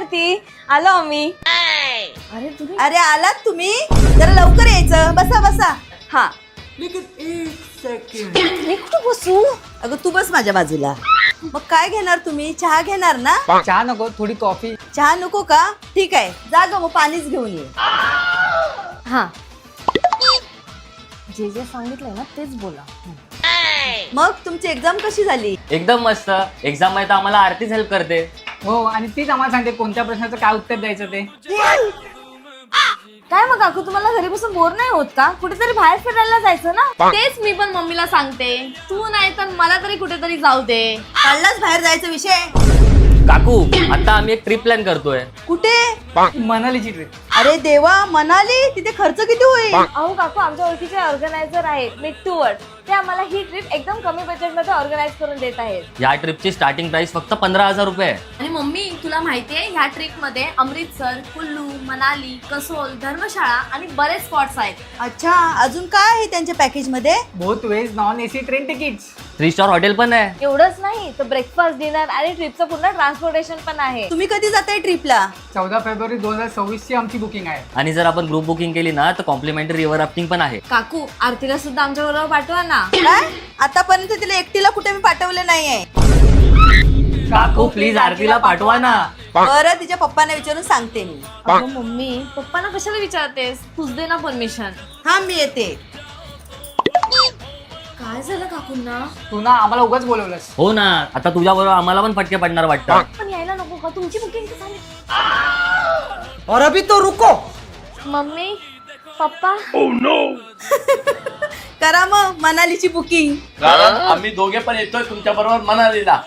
आरती, आलो आम्ही. अरे तुम्ही अरे आलात तुम्ही, जरा लवकर यायचं. बसा बसा. हा एक सेकंड. मी कुठं बसू? अगं तू बस माझ्या बाजूला. मग काय घेणार तुम्ही? चहा घेणार ना? चहा नको, थोडी कॉफी. चहा नको का? ठीक आहे, जा ग मग पाणीच घेऊन ये. हा जे जे सांगितलंय ना तेच बोला. मग तुमची एक्झाम कशी झाली? एकदम मस्त. एक्झाम मध्ये तर आम्हाला आरतीच हेल्प करते. हो, आणि तीच आम्हाला सांगते कोणत्या प्रश्नाचं काय उत्तर द्यायचं ते. काय मग काकू, तुम्हाला घरी बसून बोर नाही होत का? कुठेतरी बाहेर फिरायला जायचं ना. तेच मी पण मम्मीला सांगते, तू नाही तर मला तरी कुठेतरी जाऊ दे. काढलाच बाहेर जायचा विषय. काकू, आता आम्ही एक ट्रिप प्लॅन करतोय. कुठे? मनालीची ट्रिप. अरे देवा, मनाली. तिथे खर्च किती होईल? अहो काकू, आमच्या ओळखीचे ऑर्गनायझर आहेत मिट्टू वर्ड, ते आम्हाला ही ट्रिप एकदम कमी बजेट मध्ये ऑर्गनाईज करून देत आहेत. या ट्रिपची स्टार्टिंग प्राइस फक्त 15,000 रुपये आहे. आणि मम्मी, तुला माहितीये ह्या ट्रिप मध्ये अमृतसर, कुल्लू, मनाली, कसोल, धर्मशाळा आणि बरेच स्पॉट्स आहेत. अच्छा, अजून काय आहे त्यांच्या पॅकेज मध्ये? Both ways non AC train tickets. 3 star hotel पण आहे. एवढंच नाही तर ब्रेकफास्ट, डिनर आणि ट्रिपचं पूर्ण ट्रान्सपोर्टेशन पण आहे. तुम्ही कधी जाताय ट्रिपला? 14 फेब्रुवारी 2026 ची आमची बुकिंग आहे. आणि जर आपण ग्रुप बुकिंग केली ना तर कॉम्प्लिमेंटरी रिव्हर राफ्टिंग पण आहे. काकू, आरतीला सुद्धा आमच्या बरोबर पाठवा ना. काय? आतापर्यंत तिला एकटीला कुठे मी पाठवलं नाहीये. काकू प्लीज आरतीला पाठवा ना. बरं, तिच्या पप्पांना विचारून सांगते मी. अगं मम्मी, पप्पांना कशाला विचारतेस? तूच दे ना परमिशन. हा, मी येते. काय झालं काकूंना? तू ना आम्हाला उगाच बोलवलंस. हो ना, आता तुझ्या बरोबर आम्हाला पण फटके पडणार वाटतं. पण यायला नको का? तुमची बुकिंग झाली. और अभी तो रुको. मम्मी, पप्पा, करा मग मनालीची बुकिंग. कारण आम्ही दोघे पण येतोय तुमच्या बरोबर मनालीला.